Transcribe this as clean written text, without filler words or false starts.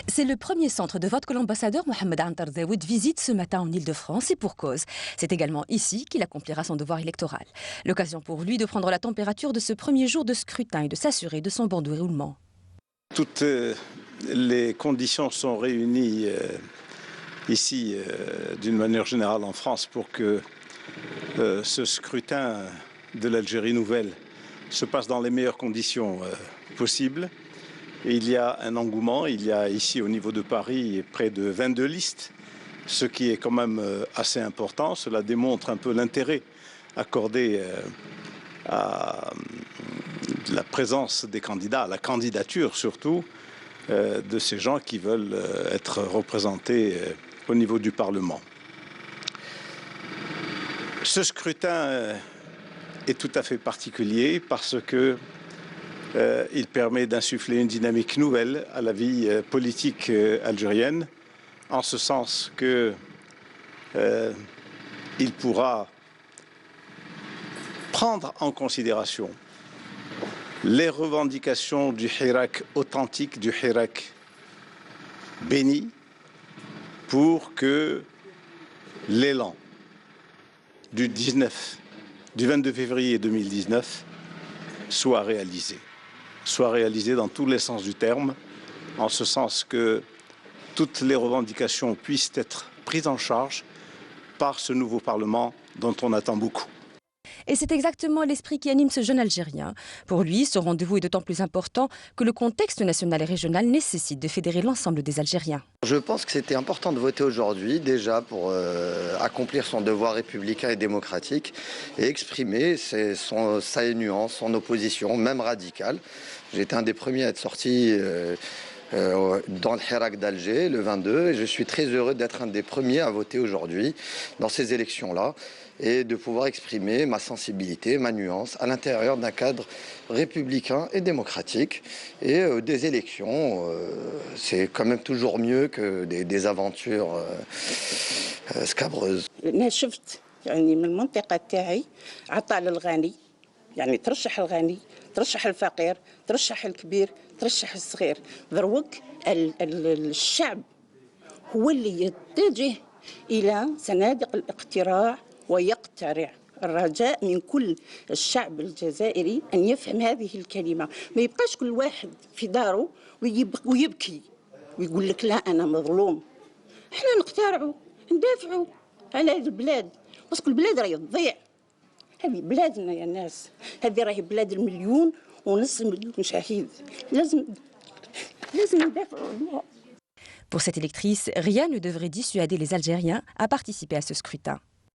C'est le premier centre de vote que l'ambassadeur Mohamed Antar Daoud visite ce matin en Île-de-France et pour cause. C'est également ici qu'il accomplira son devoir électoral. L'occasion pour lui de prendre la température de ce premier jour de scrutin et de s'assurer de son bon déroulement. Toutes les conditions sont réunies ici, d'une manière générale en France, pour que ce scrutin de l'Algérie nouvelle se passe dans les meilleures conditions possibles. Et il y a un engouement, il y a ici au niveau de Paris près de 22 listes, ce qui est quand même assez important. Cela démontre un peu l'intérêt accordé à la présence des candidats, à la candidature surtout, de ces gens qui veulent être représentés au niveau du Parlement. Ce scrutin est tout à fait particulier parce que il permet d'insuffler une dynamique nouvelle à la vie politique algérienne, en ce sens que il pourra prendre en considération les revendications du Hirak authentique, du Hirak béni, pour que l'élan du 22 février 2019 soit réalisé dans tous les sens du terme, en ce sens que toutes les revendications puissent être prises en charge par ce nouveau Parlement dont on attend beaucoup. Et c'est exactement l'esprit qui anime ce jeune Algérien. Pour lui, ce rendez-vous est d'autant plus important que le contexte national et régional nécessite de fédérer l'ensemble des Algériens. Je pense que c'était important de voter aujourd'hui, déjà pour accomplir son devoir républicain et démocratique et exprimer sa nuance, son opposition, même radicale. J'étais un des premiers à être sorti dans le Hirak d'Alger, le 22, et je suis très heureux d'être un des premiers à voter aujourd'hui dans ces élections-là et de pouvoir exprimer ma sensibilité, ma nuance à l'intérieur d'un cadre républicain et démocratique. Et des élections, c'est quand même toujours mieux que des aventures scabreuses. يعني من المنطقة تاعي عطاء للغني، يعني ترشح الغني، ترشح الفقير، ترشح الكبير، ترشح الصغير. دروك الشعب هو اللي يتجه إلى صناديق الاقتراع ويقترع. الرجاء من كل الشعب الجزائري أن يفهم هذه الكلمة، ما يبقاش كل واحد في داره ويبكي ويقول لك لا أنا مظلوم. احنا نقترعوا، ندافعوا على هذه البلاد، باسكو البلاد راهي تضيع. هذه بلادنا يا ناس، هذه راهي بلاد المليون ونص مليون شهيد، لازم ندافعوا عليها. Pour cette électrice, rien ne devrait dissuader les Algériens à participer à ce scrutin.